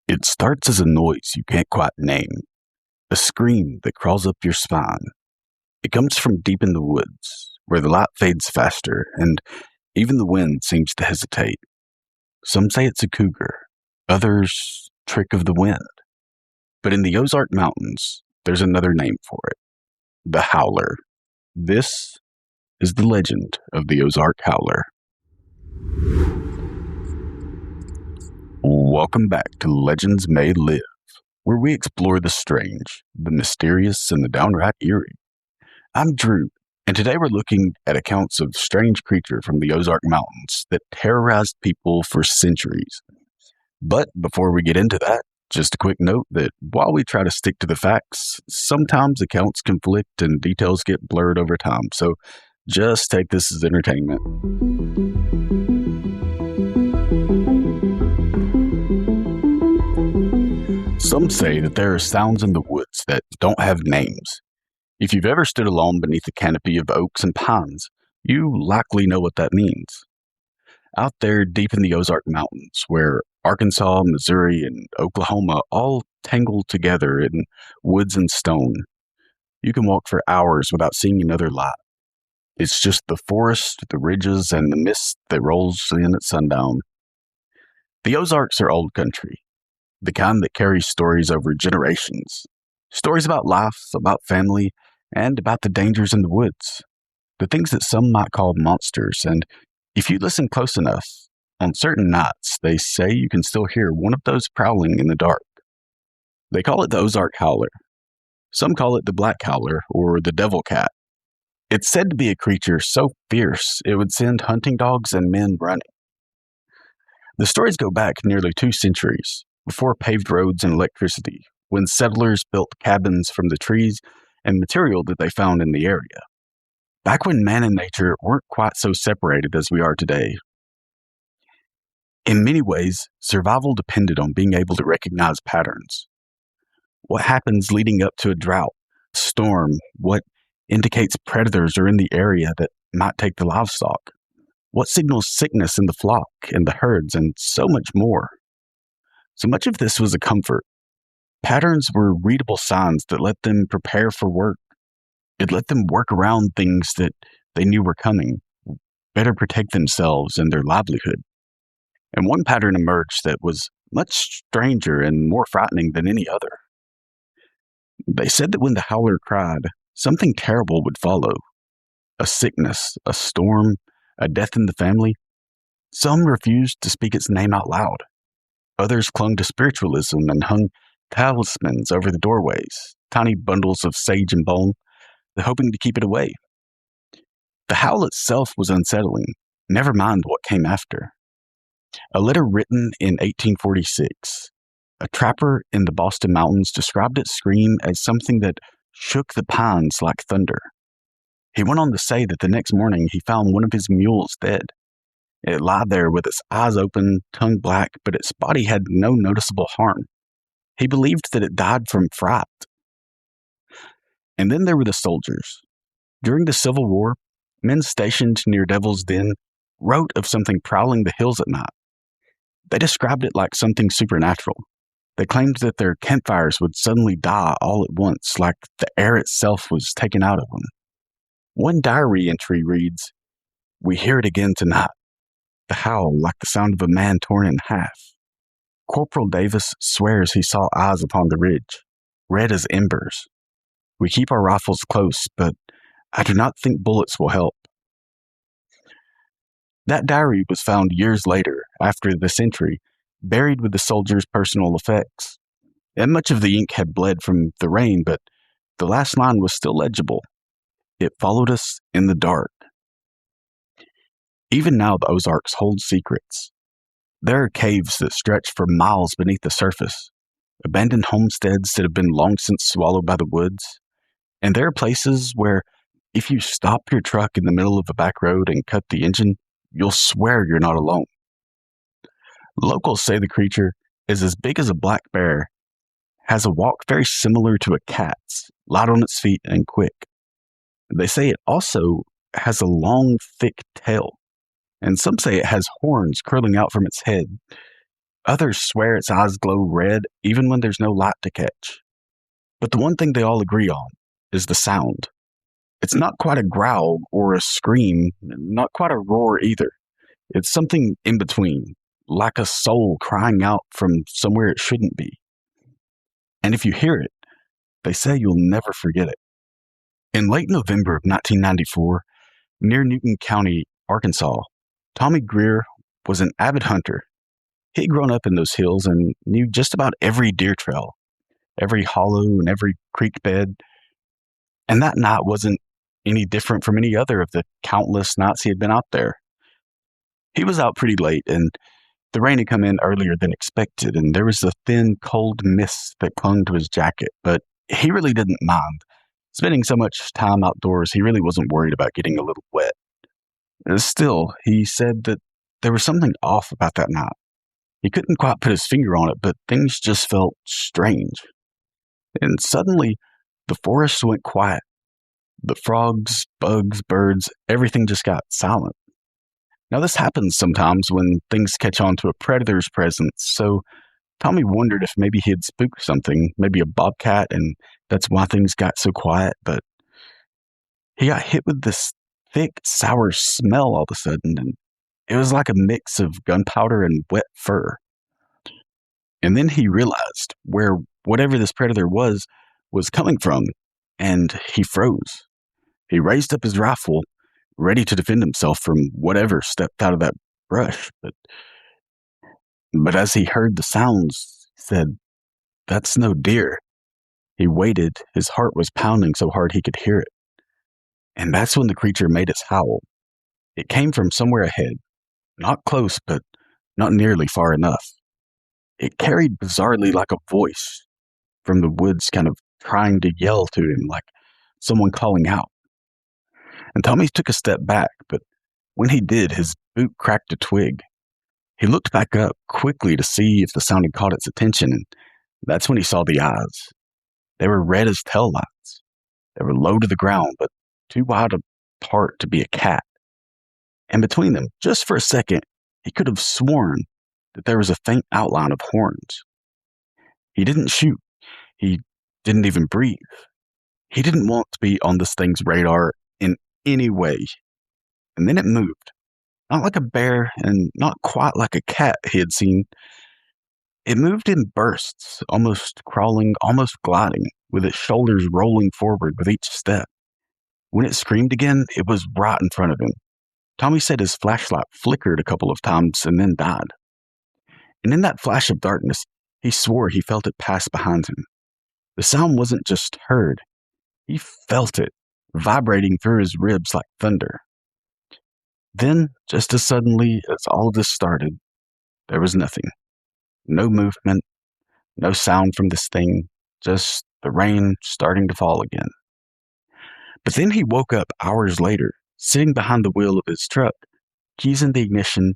It starts as a noise you can't quite name, a scream that crawls up your spine. It comes from deep in the woods, where the light fades faster, and even the wind seems to hesitate. Some say it's a cougar, others trick of the wind. But in the Ozark Mountains, there's another name for it, the Howler. This is the legend of the Ozark Howler. Welcome back to Legends May Live, where we explore the strange, the mysterious, and the downright eerie. I'm Drew, and today we're looking at accounts of strange creatures from the Ozark Mountains that terrorized people for centuries. But before we get into that, just a quick note that while we try to stick to the facts, sometimes accounts conflict and details get blurred over time, so just take this as entertainment. Some say that there are sounds in the woods that don't have names. If you've ever stood alone beneath a canopy of oaks and pines, you likely know what that means. Out there deep in the Ozark Mountains, where Arkansas, Missouri, and Oklahoma all tangle together in woods and stone, you can walk for hours without seeing another light. It's just the forest, the ridges, and the mist that rolls in at sundown. The Ozarks are old country, the kind that carries stories over generations. Stories about life, about family, and about the dangers in the woods. The things that some might call monsters, and if you listen close enough, on certain nights, they say you can still hear one of those prowling in the dark. They call it the Ozark Howler. Some call it the Black Howler or the Devil Cat. It's said to be a creature so fierce it would send hunting dogs and men running. The stories go back nearly 2 centuries, before paved roads and electricity, when settlers built cabins from the trees and material that they found in the area. Back when man and nature weren't quite so separated as we are today. In many ways, survival depended on being able to recognize patterns. What happens leading up to a drought, storm, what indicates predators are in the area that might take the livestock, what signals sickness in the flock and the herds, and so much more. So much of this was a comfort. Patterns were readable signs that let them prepare for work. It let them work around things that they knew were coming, better protect themselves and their livelihood. And one pattern emerged that was much stranger and more frightening than any other. They said that when the howler cried, something terrible would follow. A sickness, a storm, a death in the family. Some refused to speak its name out loud. Others clung to spiritualism and hung talismans over the doorways, tiny bundles of sage and balm, hoping to keep it away. The howl itself was unsettling, never mind what came after. A letter written in 1846, a trapper in the Boston Mountains described its scream as something that shook the pines like thunder. He went on to say that the next morning he found one of his mules dead. It lay there with its eyes open, tongue black, but its body had no noticeable harm. He believed that it died from fright. And then there were the soldiers. During the Civil War, men stationed near Devil's Den wrote of something prowling the hills at night. They described it like something supernatural. They claimed that their campfires would suddenly die all at once, like the air itself was taken out of them. One diary entry reads, "We hear it again tonight. The howl like the sound of a man torn in half. Corporal Davis swears he saw eyes upon the ridge, red as embers. We keep our rifles close, but I do not think bullets will help." That diary was found years later, after this entry, buried with the soldiers' personal effects. And much of the ink had bled from the rain, but the last line was still legible. It followed us in the dark. Even now, the Ozarks hold secrets. There are caves that stretch for miles beneath the surface, abandoned homesteads that have been long since swallowed by the woods, and there are places where if you stop your truck in the middle of a back road and cut the engine, you'll swear you're not alone. Locals say the creature is as big as a black bear, has a walk very similar to a cat's, light on its feet and quick. They say it also has a long, thick tail, and some say it has horns curling out from its head. Others swear its eyes glow red even when there's no light to catch. But the one thing they all agree on is the sound. It's not quite a growl or a scream, not quite a roar either. It's something in between, like a soul crying out from somewhere it shouldn't be. And if you hear it, they say you'll never forget it. In late November of 1994, near Newton County, Arkansas, Tommy Greer was an avid hunter. He'd grown up in those hills and knew just about every deer trail, every hollow and every creek bed. And that night wasn't any different from any other of the countless nights he had been out there. He was out pretty late, and the rain had come in earlier than expected, and there was a thin, cold mist that clung to his jacket, but he really didn't mind. Spending so much time outdoors, he really wasn't worried about getting a little wet. Still, he said that there was something off about that night. He couldn't quite put his finger on it, but things just felt strange. And suddenly, the forest went quiet. The frogs, bugs, birds, everything just got silent. Now, this happens sometimes when things catch on to a predator's presence, so Tommy wondered if maybe he had spooked something, maybe a bobcat, and that's why things got so quiet, but he got hit with this thick, sour smell all of a sudden, and it was like a mix of gunpowder and wet fur. And then he realized where whatever this predator was coming from, and he froze. He raised up his rifle, ready to defend himself from whatever stepped out of that brush. But as he heard the sounds, he said, "That's no deer." He waited. His heart was pounding so hard he could hear it. And that's when the creature made its howl. It came from somewhere ahead, not close, but not nearly far enough. It carried bizarrely like a voice from the woods, kind of trying to yell to him, like someone calling out. And Tommy took a step back, but when he did, his boot cracked a twig. He looked back up quickly to see if the sound had caught its attention, and that's when he saw the eyes. They were red as tail lights. They were low to the ground, but too wide apart to be a cat. And between them, just for a second, he could have sworn that there was a faint outline of horns. He didn't shoot. He didn't even breathe. He didn't want to be on this thing's radar in any way. And then it moved. Not like a bear and not quite like a cat he had seen. It moved in bursts, almost crawling, almost gliding, with its shoulders rolling forward with each step. When it screamed again, it was right in front of him. Tommy said his flashlight flickered a couple of times and then died. And in that flash of darkness, he swore he felt it pass behind him. The sound wasn't just heard. He felt it, vibrating through his ribs like thunder. Then, just as suddenly as all of this started, there was nothing. No movement, no sound from this thing, just the rain starting to fall again. But then he woke up hours later, sitting behind the wheel of his truck, keys in the ignition,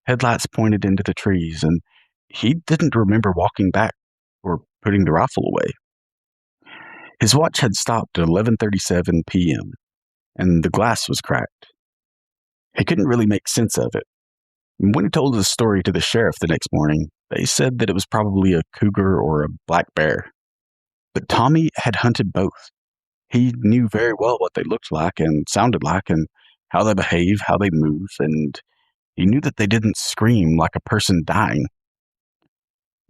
headlights pointed into the trees, and he didn't remember walking back or putting the rifle away. His watch had stopped at 11:37 p.m., and the glass was cracked. He couldn't really make sense of it. When he told his story to the sheriff the next morning, they said that it was probably a cougar or a black bear. But Tommy had hunted both. He knew very well what they looked like and sounded like and how they behave, how they move, and he knew that they didn't scream like a person dying.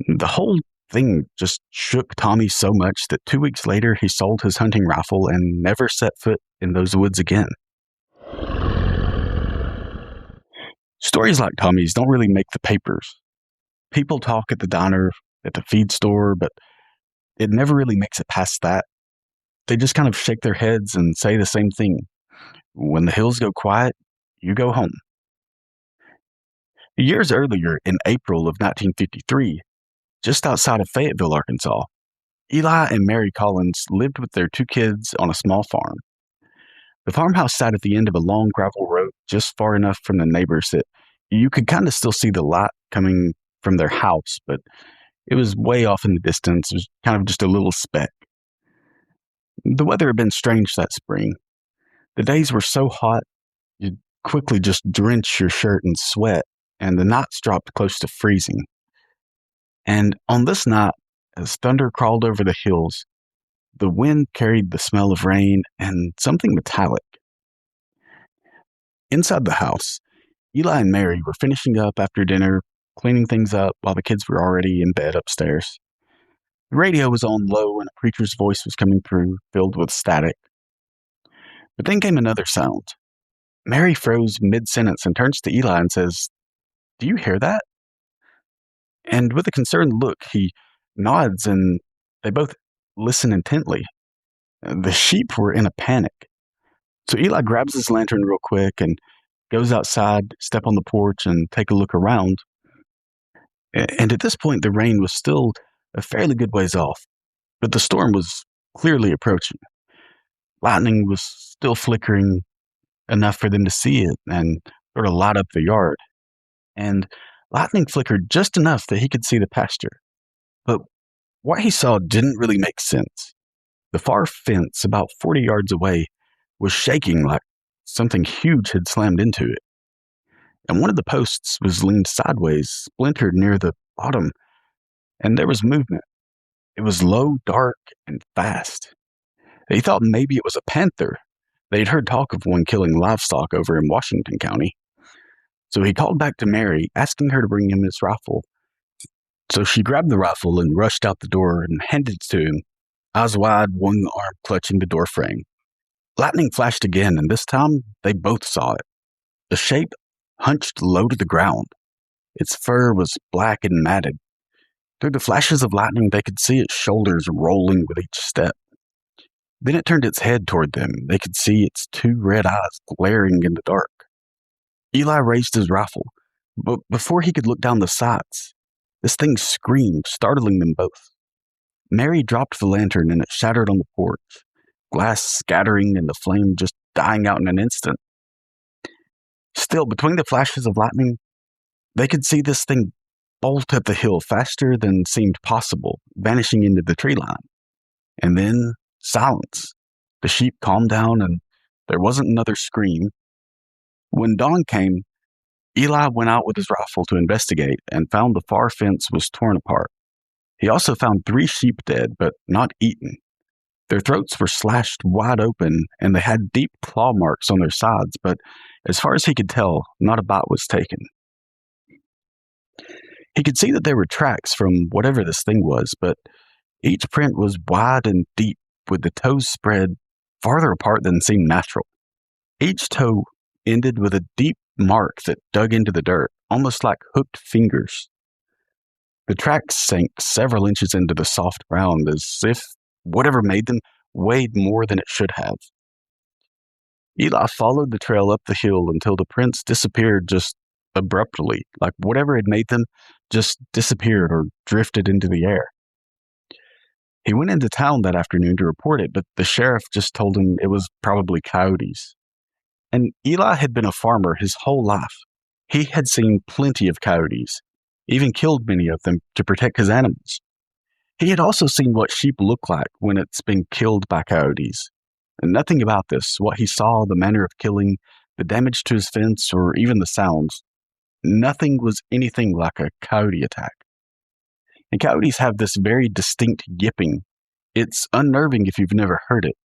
The whole thing just shook Tommy so much that 2 weeks later he sold his hunting rifle and never set foot in those woods again. Stories like Tommy's don't really make the papers. People talk at the diner, at the feed store, but it never really makes it past that. They just kind of shake their heads and say the same thing. When the hills go quiet, you go home. Years earlier, in April of 1953, just outside of Fayetteville, Arkansas, Eli and Mary Collins lived with their 2 kids on a small farm. The farmhouse sat at the end of a long gravel road just far enough from the neighbors that you could kind of still see the light coming from their house, but it was way off in the distance. It was kind of just a little speck. The weather had been strange that spring. The days were so hot, you'd quickly just drench your shirt in sweat, and the nights dropped close to freezing. And on this night, as thunder crawled over the hills, the wind carried the smell of rain and something metallic. Inside the house, Eli and Mary were finishing up after dinner, cleaning things up while the kids were already in bed upstairs. The radio was on low and a preacher's voice was coming through, filled with static. But then came another sound. Mary froze mid-sentence and turns to Eli and says, "Do you hear that?" And with a concerned look, he nods and they both listen intently. The sheep were in a panic. So Eli grabs his lantern real quick and goes outside, step on the porch, and take a look around. And at this point, the rain was still a fairly good ways off, but the storm was clearly approaching. Lightning was still flickering enough for them to see it and sort of light up the yard. And lightning flickered just enough that he could see the pasture. But what he saw didn't really make sense. The far fence, about 40 yards away, was shaking like something huge had slammed into it. And one of the posts was leaned sideways, splintered near the bottom, and there was movement. It was low, dark, and fast. He thought maybe it was a panther. They'd heard talk of one killing livestock over in Washington County. So he called back to Mary, asking her to bring him his rifle. So she grabbed the rifle and rushed out the door and handed it to him, eyes wide, one arm clutching the door frame. Lightning flashed again, and this time they both saw it. The shape hunched low to the ground. Its fur was black and matted. Through the flashes of lightning, they could see its shoulders rolling with each step. Then it turned its head toward them. They could see its two red eyes glaring in the dark. Eli raised his rifle, but before he could look down the sights, this thing screamed, startling them both. Mary dropped the lantern and it shattered on the porch, glass scattering and the flame just dying out in an instant. Still, between the flashes of lightning, they could see this thing bolt up the hill faster than seemed possible, vanishing into the tree line. And then silence. The sheep calmed down and there wasn't another scream. When dawn came, Eli went out with his rifle to investigate and found the far fence was torn apart. He also found 3 sheep dead, but not eaten. Their throats were slashed wide open and they had deep claw marks on their sides, but as far as he could tell, not a bite was taken. He could see that there were tracks from whatever this thing was, but each print was wide and deep, with the toes spread farther apart than seemed natural. Each toe ended with a deep mark that dug into the dirt, almost like hooked fingers. The tracks sank several inches into the soft ground, as if whatever made them weighed more than it should have. Eli followed the trail up the hill until the prints disappeared just abruptly, like whatever had made them just disappeared or drifted into the air. He went into town that afternoon to report it, but the sheriff just told him it was probably coyotes. And Eli had been a farmer his whole life. He had seen plenty of coyotes, even killed many of them to protect his animals. He had also seen what sheep look like when it's been killed by coyotes. And nothing about this, what he saw, the manner of killing, the damage to his fence, or even the sounds, nothing was anything like a coyote attack. And coyotes have this very distinct yipping. It's unnerving if you've never heard it.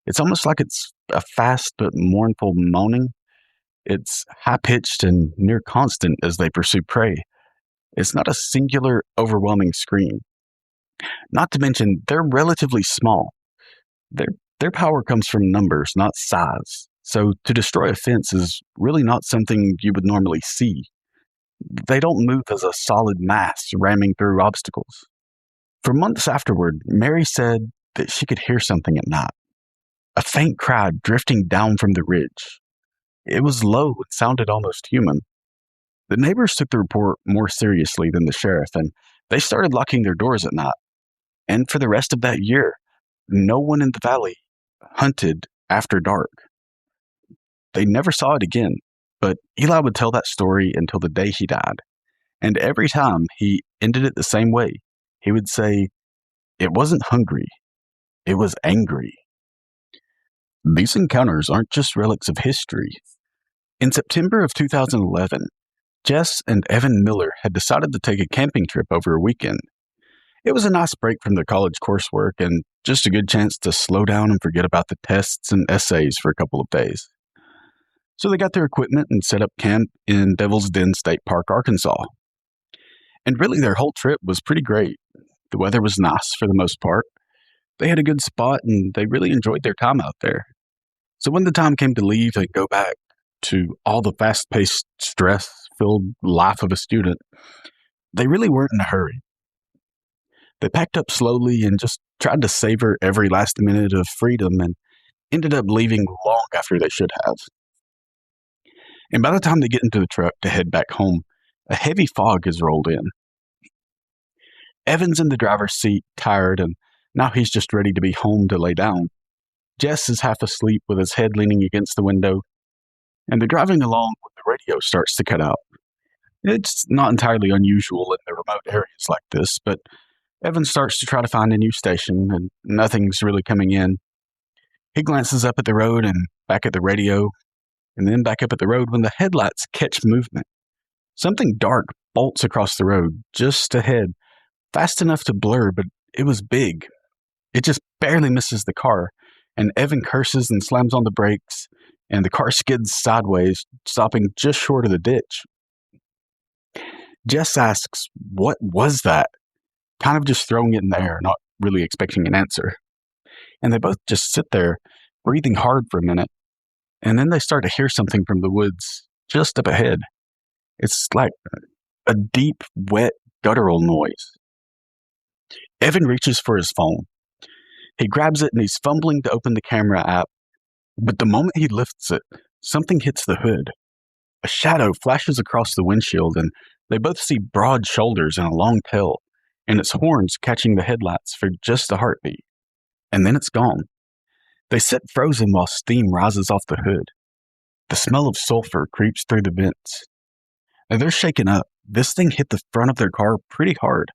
It's almost like it's a fast but mournful moaning. It's high-pitched and near constant as they pursue prey. It's not a singular, overwhelming scream. Not to mention, they're relatively small. Their power comes from numbers, not size. So to destroy a fence is really not something you would normally see. They don't move as a solid mass ramming through obstacles. For months afterward, Mary said that she could hear something at night. A faint cry drifting down from the ridge. It was low and sounded almost human. The neighbors took the report more seriously than the sheriff, and they started locking their doors at night. And for the rest of that year, no one in the valley hunted after dark. They never saw it again, but Eli would tell that story until the day he died. And every time he ended it the same way. He would say, "It wasn't hungry, it was angry." These encounters aren't just relics of history. In September of 2011, Jess and Evan Miller had decided to take a camping trip over a weekend. It was a nice break from their college coursework and just a good chance to slow down and forget about the tests and essays for a couple of days. So they got their equipment and set up camp in Devil's Den State Park, Arkansas. And really, their whole trip was pretty great. The weather was nice for the most part. They had a good spot and they really enjoyed their time out there. So when the time came to leave and go back to all the fast-paced, stress-filled life of a student, they really weren't in a hurry. They packed up slowly and just tried to savor every last minute of freedom and ended up leaving long after they should have. And by the time they get into the truck to head back home, a heavy fog has rolled in. Evan's in the driver's seat, tired, and now he's just ready to be home to lay down. Jess is half asleep with his head leaning against the window, and they're driving along when the radio starts to cut out. It's not entirely unusual in the remote areas like this, but Evan starts to try to find a new station, and nothing's really coming in. He glances up at the road and back at the radio, and then back up at the road when the headlights catch movement. Something dark bolts across the road, just ahead, fast enough to blur, but it was big. It just barely misses the car, and Evan curses and slams on the brakes, and the car skids sideways, stopping just short of the ditch. Jess asks, "What was that?" Kind of just throwing it in the air, not really expecting an answer. And they both just sit there, breathing hard for a minute, and then they start to hear something from the woods just up ahead. It's like a deep, wet, guttural noise. Evan reaches for his phone. He grabs it and he's fumbling to open the camera app, but the moment he lifts it, something hits the hood. A shadow flashes across the windshield, and they both see broad shoulders and a long tail, and its horns catching the headlights for just a heartbeat. And then it's gone. They sit frozen while steam rises off the hood. The smell of sulfur creeps through the vents. And they're shaken up. This thing hit the front of their car pretty hard,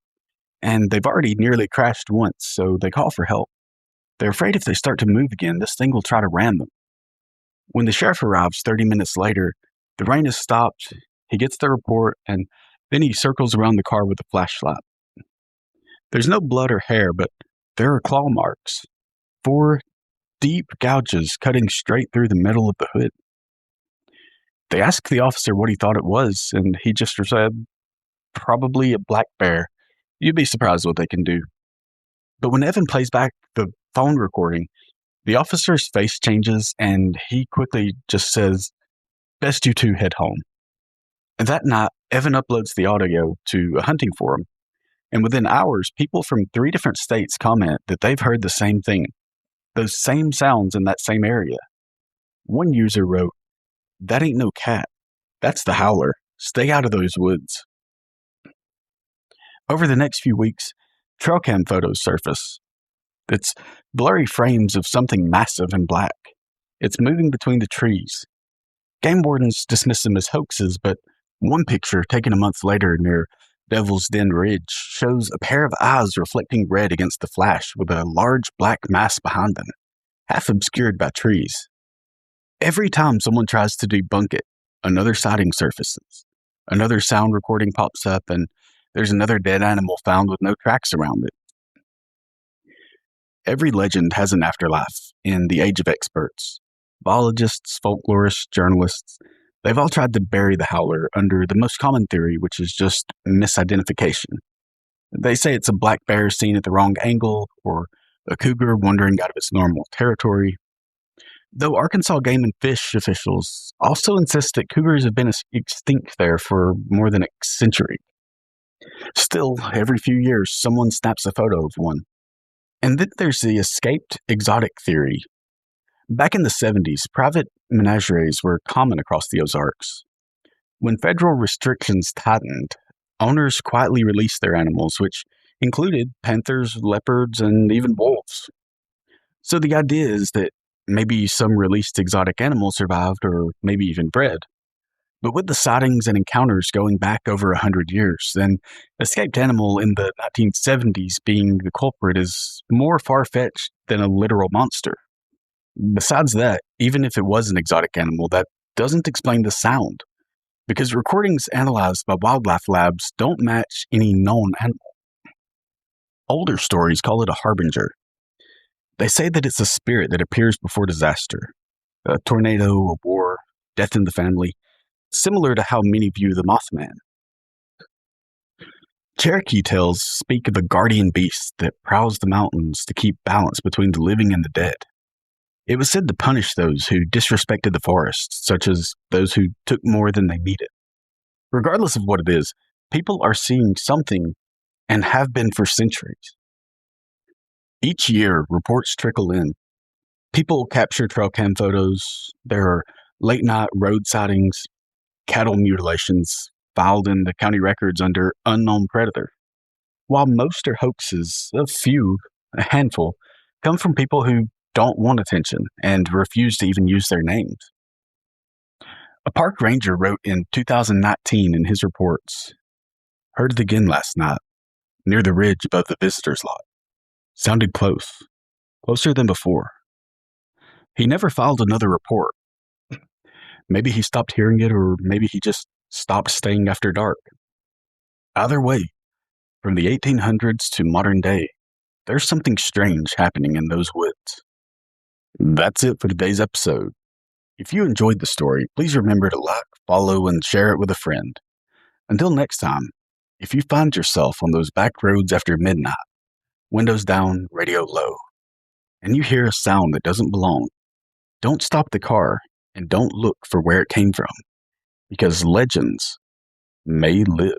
and they've already nearly crashed once, so they call for help. They're afraid if they start to move again, this thing will try to ram them. When the sheriff arrives 30 minutes later, the rain has stopped, he gets the report, and then he circles around the car with a flashlight. There's no blood or hair, but there are claw marks. 4 deep gouges cutting straight through the metal of the hood. They asked the officer what he thought it was, and he just said, "Probably a black bear. You'd be surprised what they can do." But when Evan plays back the phone recording, the officer's face changes, and he quickly just says, "Best you two head home." And that night, Evan uploads the audio to a hunting forum, and within hours, people from 3 different states comment that they've heard the same thing, those same sounds in that same area. One user wrote, "That ain't no cat. That's the Howler. Stay out of those woods." Over the next few weeks, trail cam photos surface. It's blurry frames of something massive and black. It's moving between the trees. Game wardens dismiss them as hoaxes, but one picture taken a month later near Devil's Den Ridge shows a pair of eyes reflecting red against the flash with a large black mass behind them, half obscured by trees. Every time someone tries to debunk it, another sighting surfaces. Another sound recording pops up, and there's another dead animal found with no tracks around it. Every legend has an afterlife in the age of experts. Biologists, folklorists, journalists, they've all tried to bury the Howler under the most common theory, which is just misidentification. They say it's a black bear seen at the wrong angle, or a cougar wandering out of its normal territory. Though Arkansas Game and Fish officials also insist that cougars have been extinct there for more than a century. Still, every few years, someone snaps a photo of one. And then there's the escaped exotic theory. Back in the 70s, private menageries were common across the Ozarks. When federal restrictions tightened, owners quietly released their animals, which included panthers, leopards, and even wolves. So the idea is that maybe some released exotic animals survived, or maybe even bred. But with the sightings and encounters going back over 100 years, then escaped animal in the 1970s being the culprit is more far-fetched than a literal monster. Besides that, even if it was an exotic animal, that doesn't explain the sound. because recordings analyzed by wildlife labs don't match any known animal. Older stories call it a harbinger. They say that it's a spirit that appears before disaster, a tornado, a war, death in the family, similar to how many view the Mothman. Cherokee tales speak of a guardian beast that prowls the mountains to keep balance between the living and the dead. It was said to punish those who disrespected the forest, such as those who took more than they needed. Regardless of what it is, people are seeing something and have been for centuries. Each year, reports trickle in. People capture trail cam photos. There are late night road sightings, cattle mutilations filed in the county records under unknown predator. While most are hoaxes, a handful, come from people who don't want attention and refuse to even use their names. A park ranger wrote in 2019 in his reports, "Heard it again last night, near the ridge above the visitor's lot. Sounded close, closer than before." He never filed another report. Maybe he stopped hearing it, or maybe he just stopped staying after dark. Either way, from the 1800s to modern day, there's something strange happening in those woods. That's it for today's episode. If you enjoyed the story, please remember to like, follow, and share it with a friend. Until next time, if you find yourself on those back roads after midnight, windows down, radio low, and you hear a sound that doesn't belong, don't stop the car and don't look for where it came from, because legends may live.